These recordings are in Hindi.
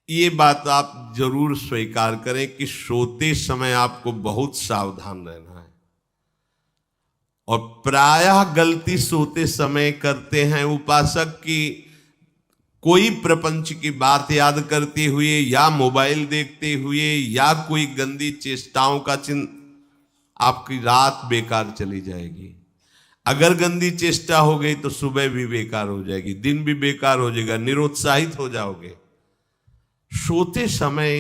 ये बात आप जरूर स्वीकार करें कि सोते समय आपको बहुत सावधान रहना है। और प्रायः गलती सोते समय करते हैं उपासक की, कोई प्रपंच की बात याद करते हुए या मोबाइल देखते हुए या कोई गंदी चेष्टाओं का चिन्ह, आपकी रात बेकार चली जाएगी। अगर गंदी चेष्टा हो गई तो सुबह भी बेकार हो जाएगी, दिन भी बेकार हो जाएगा, निरुत्साहित हो जाओगे। सोते समय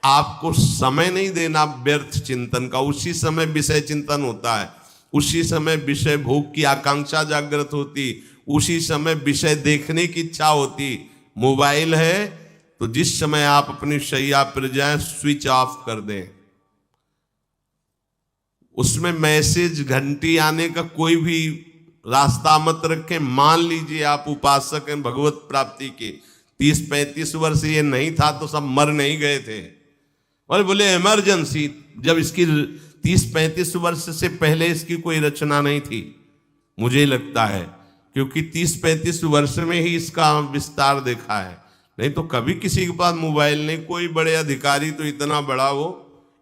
आपको समय नहीं देना व्यर्थ चिंतन का। उसी समय विषय चिंतन होता है, उसी समय विषय भोग की आकांक्षा जागृत होती, उसी समय विषय देखने की इच्छा होती। मोबाइल है तो जिस समय आप अपनी शैया पर जाएं स्विच ऑफ कर दें। उसमें मैसेज घंटी आने का कोई भी रास्ता मत रखें। मान लीजिए आप उपासक हैं भगवत प्राप्ति के, 30-35 वर्ष ये नहीं था तो सब मर नहीं गए थे। और बोले इमरजेंसी, जब इसकी 30-35 वर्ष से पहले इसकी कोई रचना नहीं थी, मुझे लगता है, क्योंकि 30-35 वर्ष में ही इसका विस्तार देखा है। नहीं तो कभी किसी के पास मोबाइल नहीं। कोई बड़े अधिकारी तो इतना बड़ा वो,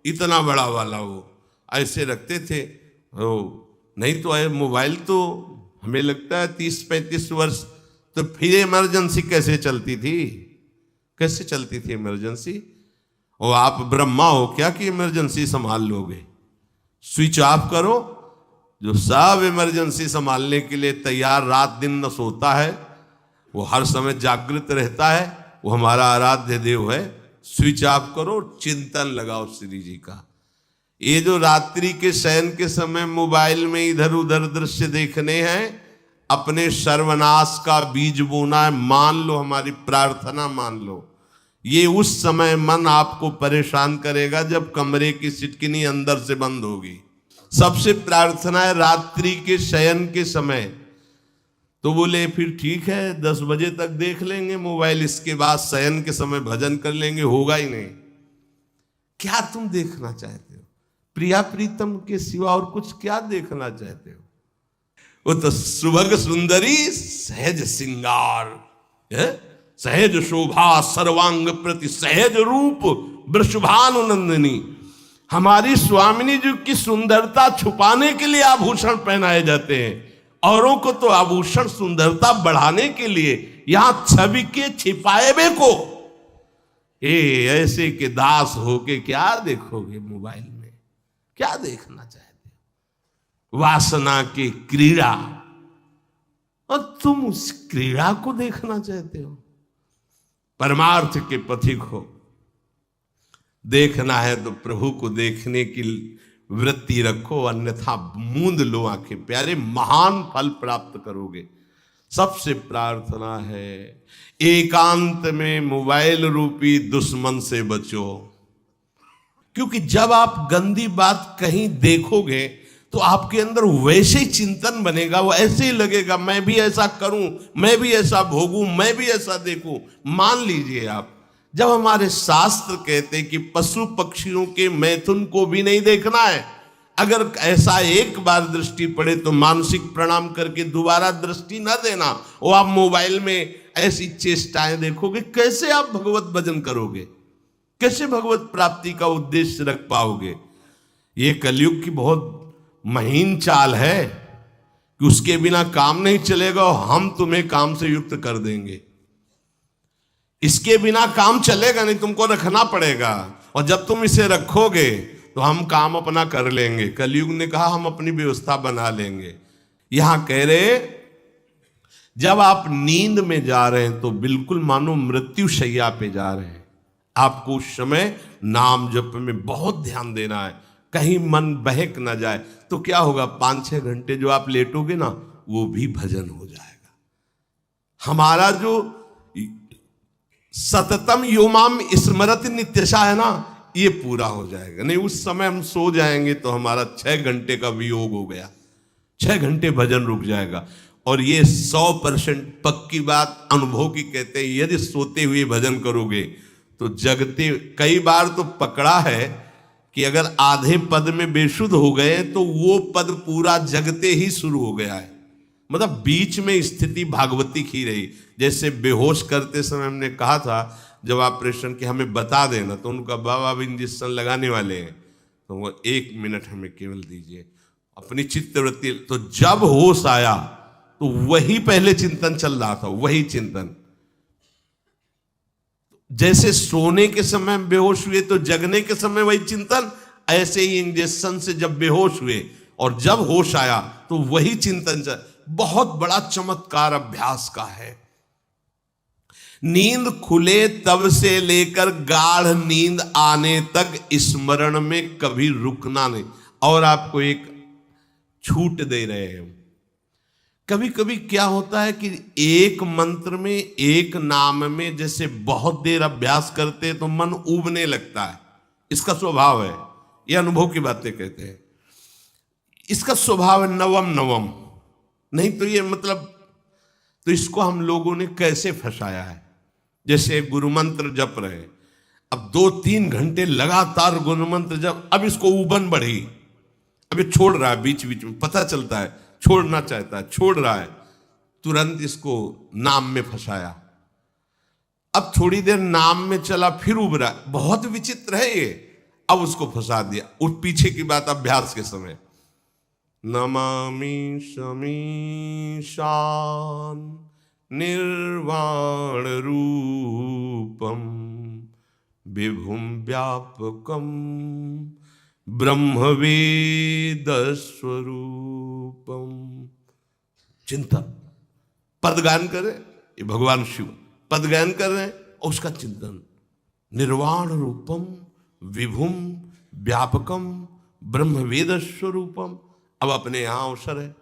इतना बड़ा वाला वो ऐसे रखते थे। नहीं तो मोबाइल तो हमें लगता है 30-35 वर्ष। तो फिर इमरजेंसी कैसे चलती थी? कैसे चलती थी इमरजेंसी? और आप ब्रह्मा हो क्या कि इमरजेंसी संभाल लोगे? स्विच ऑफ करो। जो सब इमरजेंसी संभालने के लिए तैयार, रात दिन न सोता है, वो हर समय जागृत रहता है, वो हमारा आराध्य देव है। स्विच ऑफ करो, चिंतन लगाओ श्री जी का। ये जो रात्रि के शयन के समय मोबाइल में इधर उधर दृश्य देखने हैं, अपने सर्वनाश का बीज बोना है। मान लो, हमारी प्रार्थना मान लो। ये उस समय मन आपको परेशान करेगा जब कमरे की सिटकिनी अंदर से बंद होगी। सबसे प्रार्थना है रात्रि के शयन के समय। तो बोले फिर ठीक है 10 बजे तक देख लेंगे मोबाइल, इसके बाद शयन के समय भजन कर लेंगे। होगा ही नहीं। क्या तुम देखना चाहते हो? प्रिया प्रीतम के सिवा और कुछ क्या देखना चाहते हो? वो तो सुभग सुंदरी सहज सिंगार, सहज शोभा सर्वांग प्रति सहज रूप वृषभानुनंदिनी। हमारी स्वामिनी जी की सुंदरता छुपाने के लिए आभूषण पहनाए जाते हैं, औरों को तो आभूषण सुंदरता बढ़ाने के लिए। यहां छवि के छिपाए को ऐसे के दास होके क्या देखोगे मोबाइल में? क्या देखना चाहते हो? वासना की क्रीड़ा, और तुम उस क्रीड़ा को देखना चाहते हो। परमार्थ के पथिक हो। देखना है तो प्रभु को देखने की वृत्ति रखो, अन्यथा मूंद लो आंखें। प्यारे, महान फल प्राप्त करोगे। सबसे प्रार्थना है एकांत में मोबाइल रूपी दुश्मन से बचो। क्योंकि जब आप गंदी बात कहीं देखोगे तो आपके अंदर वैसे ही चिंतन बनेगा। वो ऐसे ही लगेगा, मैं भी ऐसा करूं, मैं भी ऐसा भोगूं, मैं भी ऐसा देखूं। मान लीजिए आप, जब हमारे शास्त्र कहते हैं कि पशु पक्षियों के मैथुन को भी नहीं देखना है, अगर ऐसा एक बार दृष्टि पड़े तो मानसिक प्रणाम करके दोबारा दृष्टि न देना। वो आप मोबाइल में ऐसी चेष्टाएं देखोगे, कैसे आप भगवत भजन करोगे? कैसे भगवत प्राप्ति का उद्देश्य रख पाओगे? ये कलयुग की बहुत महीन चाल है कि उसके बिना काम नहीं चलेगा और हम तुम्हें काम से युक्त कर देंगे। इसके बिना काम चलेगा नहीं, तुमको रखना पड़ेगा। और जब तुम इसे रखोगे तो हम काम अपना कर लेंगे। कलयुग ने कहा हम अपनी व्यवस्था बना लेंगे। यहां कह रहे, जब आप नींद में जा रहे हैं तो बिल्कुल मानो मृत्यु शैया पे जा रहे हैं। आपको उस समय नाम जप में बहुत ध्यान देना है, कहीं मन बहक ना जाए। तो क्या होगा, 5-6 घंटे जो आप लेटोगे ना, वो भी भजन हो जाएगा। हमारा जो सततम योमाम स्मरति नित्यशा है ना, ये पूरा हो जाएगा। नहीं उस समय हम सो जाएंगे तो हमारा 6 घंटे का वियोग हो गया, 6 घंटे भजन रुक जाएगा। और ये 100% पक्की बात अनुभव की कहते हैं। यदि सोते हुए भजन करोगे तो जगते, कई बार तो पकड़ा है कि अगर आधे पद में बेशुद्ध हो गए तो वो पद पूरा जगते ही शुरू हो गया है। मतलब बीच में स्थिति भागवती की रही। जैसे बेहोश करते समय हमने कहा था जब ऑपरेशन के हमें बता देना, तो उनका बाबा अब इंजेक्शन लगाने वाले हैं, तो वो 1 मिनट हमें केवल दीजिए, अपनी चित्तवृत्ति। तो जब होश आया तो वही पहले चिंतन चल रहा था, वही चिंतन। जैसे सोने के समय बेहोश हुए तो जगने के समय वही चिंतन, ऐसे ही इंजेक्शन से जब बेहोश हुए और जब होश आया तो वही चिंतन चल। बहुत बड़ा चमत्कार अभ्यास का है। नींद खुले तब से लेकर गाढ़ नींद आने तक स्मरण में कभी रुकना नहीं। और आपको एक छूट दे रहे हैं। कभी कभी क्या होता है कि एक मंत्र में, एक नाम में जैसे बहुत देर अभ्यास करते तो मन उबने लगता है। इसका स्वभाव है, ये अनुभव की बातें कहते हैं। इसका स्वभाव है नवम नवम, नहीं तो ये मतलब, तो इसको हम लोगों ने कैसे फंसाया है। जैसे गुरु मंत्र जप रहे, अब 2-3 घंटे लगातार गुरु मंत्र जप, अब इसको उबन बढ़ी, अब ये छोड़ रहा है, बीच बीच में पता चलता है छोड़ना चाहता है, छोड़ रहा है, तुरंत इसको नाम में फंसाया। अब थोड़ी देर नाम में चला, फिर उबरा, बहुत विचित्र है ये, अब उसको फंसा दिया। उस पीछे की बात अभ्यास के समय, नमामि शमीशान निर्वाण रूपम विभुम व्यापकम ब्रह्मवेद स्वरूपम। चिंतन, पदगान करे, ये भगवान शिव पदगान कर रहे हैं और उसका चिंतन, निर्वाण रूपम विभुम व्यापकम ब्रह्मवेद स्वरूपम। अब अपने यहां अवसर है,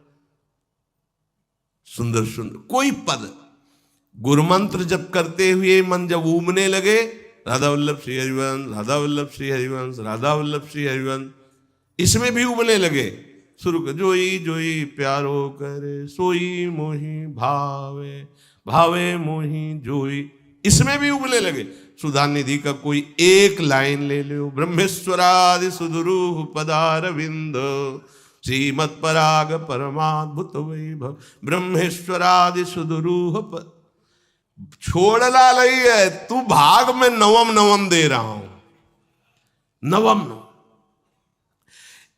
सुंदर सुंदर कोई पद गुरुमंत्र जब करते हुए मन जब उमने लगे, राधा वल्लभ श्री हरिवंश, राधा वल्लभ श्री हरिवंश, राधा वल्लभ श्री हरिवंश, इसमें भी उबने लगे। शुरू कर, जोई जोई प्यारो करे सोई मोही भावे, भावे मोही जोई, इसमें भी उबने लगे। सुधा निधि का कोई एक लाइन ले लो, ब्रह्मेश्वरादि सुदुरूह पदारविंद श्रीमत् पराग परमाद्भुत वैभव, ब्रह्मेश्वरादि सुदुरूह छोड़ना नहीं है, तू भाग में नवम नवम दे रहा हूं, नवम नवम।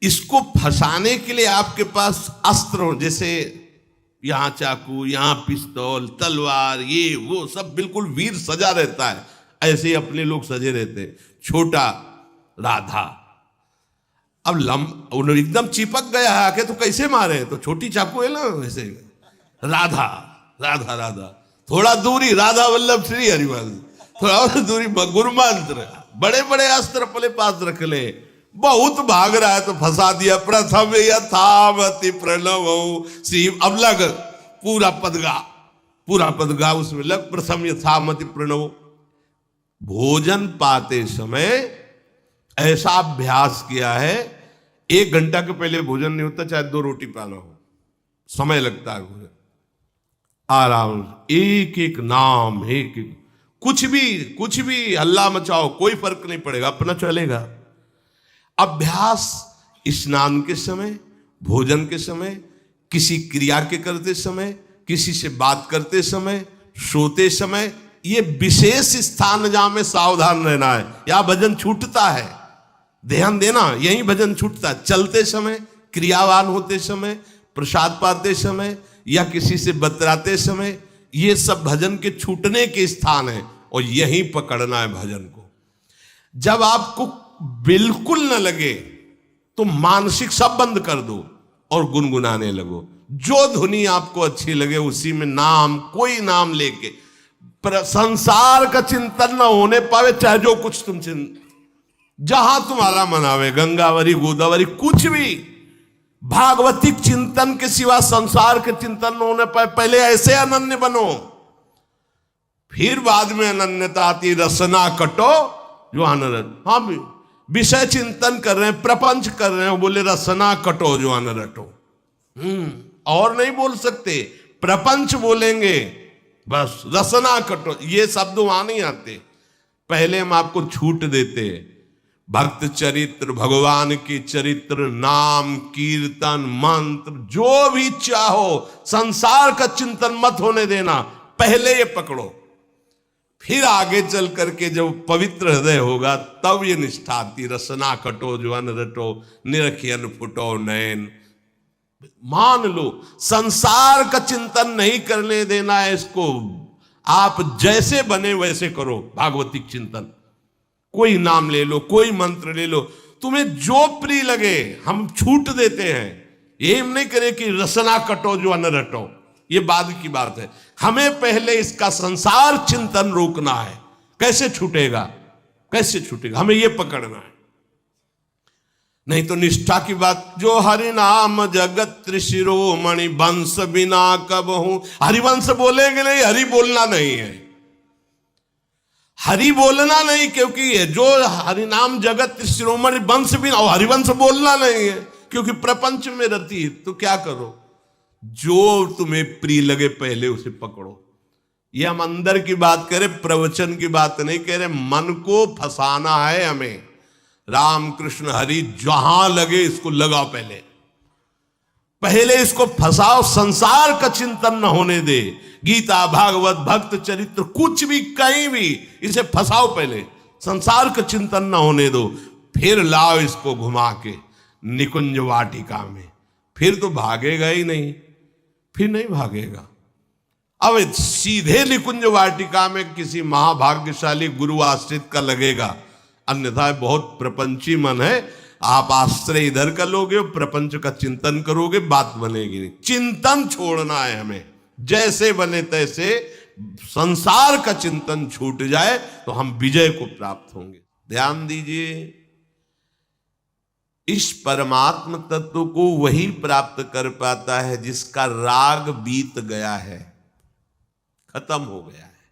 इसको फंसाने के लिए आपके पास अस्त्र हो, जैसे यहां चाकू, यहां पिस्तौल, तलवार, ये वो सब बिल्कुल वीर सजा रहता है, ऐसे ही अपने लोग सजे रहते। छोटा राधा, अब एकदम चिपक गया है आके, तो कैसे मारे, तो छोटी चाकू है ना, वैसे राधा राधा राधा, थोड़ा दूरी राधा वल्लभ श्री हरिवंश, थोड़ा और दूरी गुरु मंत्र, बड़े बड़े अस्त्र अपने पास रख ले। बहुत भाग रहा है तो फंसा दिया। प्रथम यथावति प्रणव श्री, अब लग पूरा पद गा उसमें लग, प्रथम यथामति प्रणव। भोजन पाते समय ऐसा अभ्यास किया है, 1 घंटा के पहले भोजन नहीं होता, चाहे 2 रोटी पाना हो, समय लगता है भोजन। आराम, एक एक नाम, एक एक, कुछ भी हल्ला मचाओ, कोई फर्क नहीं पड़ेगा, अपना चलेगा। अभ्यास स्नान के समय, भोजन के समय, किसी क्रिया के करते समय, किसी से बात करते समय, सोते समय, ये विशेष स्थान जहां में सावधान रहना है। या भजन छूटता है, ध्यान देना, यही भजन छूटता है। चलते समय, क्रियावान होते समय, प्रसाद पाते समय या किसी से बतराते समय, ये सब भजन के छूटने के स्थान है और यही पकड़ना है भजन को। जब आपको बिल्कुल न लगे तो मानसिक सब बंद कर दो और गुनगुनाने लगो। जो धुनी आपको अच्छी लगे उसी में नाम, कोई नाम लेके, संसार का चिंतन न होने पावे, चाहे जो कुछ तुम जहां तुम्हारा मन आवे, गंगावरी गोदावरी, कुछ भी, भागवतिक चिंतन के सिवा संसार के चिंतन न होने पाए। पहले ऐसे अनन्य बनो, फिर बाद में अनन्यता आती। रसना कटो जो अनरट, हाँ विषय चिंतन कर रहे हैं, प्रपंच कर रहे हैं, बोले रसना कटो जो अनरटो। और नहीं बोल सकते, प्रपंच बोलेंगे बस, रसना कटो, ये शब्द वहां नहीं आते। पहले हम आपको छूट देते, भक्त चरित्र, भगवान के चरित्र, नाम, कीर्तन, मंत्र, जो भी चाहो, संसार का चिंतन मत होने देना, पहले ये पकड़ो। फिर आगे चल करके जब पवित्र हृदय होगा तब ये निष्ठा आती। रसना कटो जो अन रटो, निरखियन फुटो नयन। मान लो संसार का चिंतन नहीं करने देना है इसको। आप जैसे बने वैसे करो भागवतिक चिंतन। कोई नाम ले लो, कोई मंत्र ले लो, तुम्हें जो प्रिय लगे। हम छूट देते हैं, ये नहीं करे कि रसना कटो जो अन रटो, ये बाद की बात है। हमें पहले इसका संसार चिंतन रोकना है। कैसे छूटेगा, कैसे छूटेगा, हमें ये पकड़ना है। नहीं तो निष्ठा की बात, जो हरि नाम जगत त्रिशिरोमणि वंश बिना कब हूं। हरिवंश बोलेंगे नहीं, हरि बोलना नहीं है, हरि बोलना नहीं, क्योंकि जो हरि नाम जगत त्रिशिरोमणि वंश बिना, और हरिवंश बोलना नहीं है क्योंकि प्रपंच में रति। तो क्या करो, जो तुम्हें प्रिय लगे पहले उसे पकड़ो। ये हम अंदर की बात करें, प्रवचन की बात नहीं कह रहे। मन को फंसाना है हमें। राम कृष्ण हरि जहां लगे इसको लगाओ, पहले इसको फंसाओ। संसार का चिंतन न होने दे। गीता भागवत भक्त चरित्र कुछ भी कहीं भी इसे फंसाओ, पहले संसार का चिंतन न होने दो। फिर लाओ इसको घुमा के निकुंज वाटिका में, फिर तो भागेगा ही नहीं, फिर नहीं भागेगा। अब सीधे निकुंज वाटिका में किसी महाभाग्यशाली गुरु आश्रित का लगेगा, अन्यथा बहुत प्रपंची मन है। आप आश्रय इधर का लोगे, प्रपंच का चिंतन करोगे, बात बनेगी नहीं। चिंतन छोड़ना है हमें, जैसे बने तैसे संसार का चिंतन छूट जाए तो हम विजय को प्राप्त होंगे। ध्यान दीजिए, इस परमात्म तत्व को वही प्राप्त कर पाता है जिसका राग बीत गया है, खत्म हो गया है,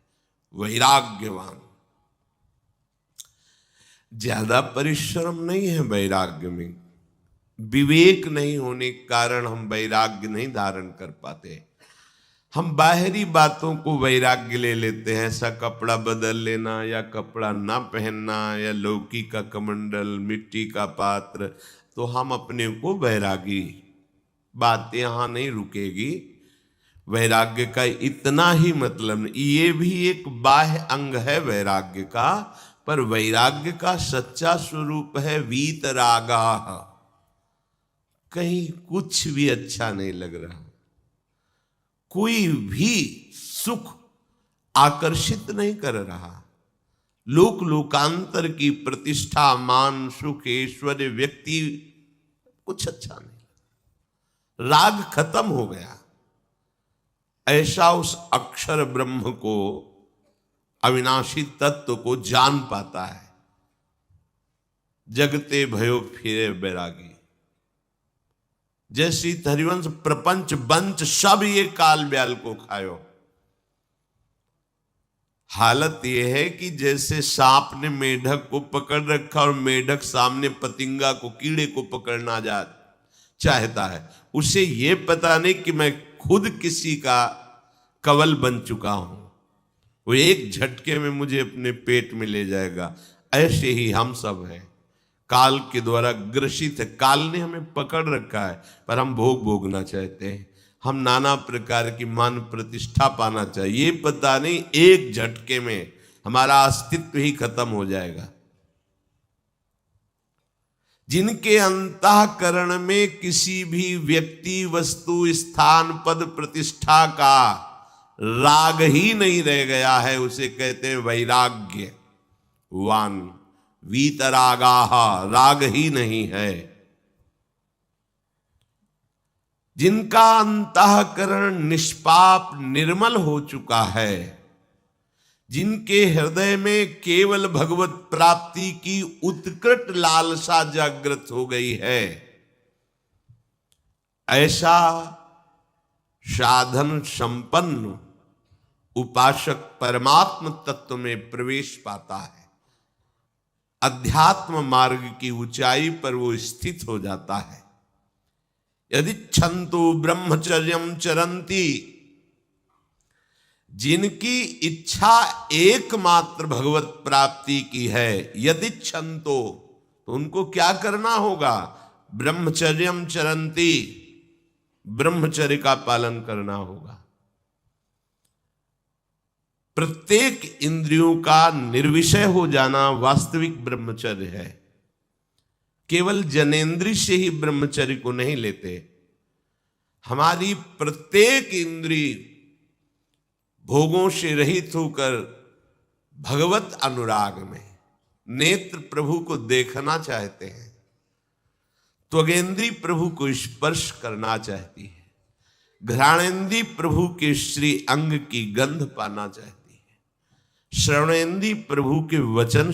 वैराग्यवान। ज्यादा परिश्रम नहीं है वैराग्य में। विवेक नहीं होने के कारण हम वैराग्य नहीं धारण कर पाते। हम बाहरी बातों को वैराग्य ले लेते हैं, ऐसा कपड़ा बदल लेना, या कपड़ा ना पहनना, या लौकी का कमंडल, मिट्टी का पात्र, तो हम अपने को वैरागी। बात यहां नहीं रुकेगी। वैराग्य का इतना ही मतलब नहीं, ये भी एक बाह्य अंग है वैराग्य का, पर वैराग्य का सच्चा स्वरूप है वीतरागा। कहीं कुछ भी अच्छा नहीं लग रहा, कोई भी सुख आकर्षित नहीं कर रहा। लोक लोकांतर की प्रतिष्ठा, मान, सुख, ऐश्वर्य, व्यक्ति, कुछ अच्छा नहीं। राग खत्म हो गया। ऐसा उस अक्षर ब्रह्म को, अविनाशी तत्व को जान पाता है। जगते भयो फिरे बैरागी। जैसी हरिवंश प्रपंच बंच सब ये काल ब्याल को खायो। हालत यह है कि जैसे सांप ने मेढक को पकड़ रखा और मेढक सामने पतिंगा को, कीड़े को पकड़ना चाहता है। उसे ये पता नहीं कि मैं खुद किसी का कवल बन चुका हूं, वो एक झटके में मुझे अपने पेट में ले जाएगा। ऐसे ही हम सब हैं, काल के द्वारा ग्रसित है। काल ने हमें पकड़ रखा है, पर हम भोग भोगना चाहते हैं। हम नाना प्रकार की मान प्रतिष्ठा पाना चाहिए। ये पता नहीं एक झटके में हमारा अस्तित्व ही खत्म हो जाएगा। जिनके अंतःकरण में किसी भी व्यक्ति, वस्तु, स्थान, पद, प्रतिष्ठा का राग ही नहीं रह गया है, उसे कहते हैं वैराग्यवान। वीतरागाः, राग ही नहीं है। जिनका अंतःकरण निष्पाप निर्मल हो चुका है, जिनके हृदय में केवल भगवत प्राप्ति की उत्कट लालसा जागृत हो गई है, ऐसा साधन संपन्न उपासक परमात्म तत्व में प्रवेश पाता है। अध्यात्म मार्ग की ऊंचाई पर वो स्थित हो जाता है। यदि छंतु ब्रह्मचर्यम चरंती, जिनकी इच्छा एकमात्र भगवत प्राप्ति की है, यदि छंतो, तो उनको क्या करना होगा? ब्रह्मचर्यम चरंती, ब्रह्मचर्य का पालन करना होगा। प्रत्येक इंद्रियों का निर्विषय हो जाना वास्तविक ब्रह्मचर्य है। केवल जनेंद्रिय से ही ब्रह्मचर्य को नहीं लेते, हमारी प्रत्येक इंद्रिय भोगों से रहित होकर भगवत अनुराग में नेत्र प्रभु को देखना चाहते हैं, त्वगेंद्री प्रभु को स्पर्श करना चाहती है, घ्राणेंद्री प्रभु के श्री अंग की गंध पाना चाहती है, श्रवणेंद्री प्रभु के वचन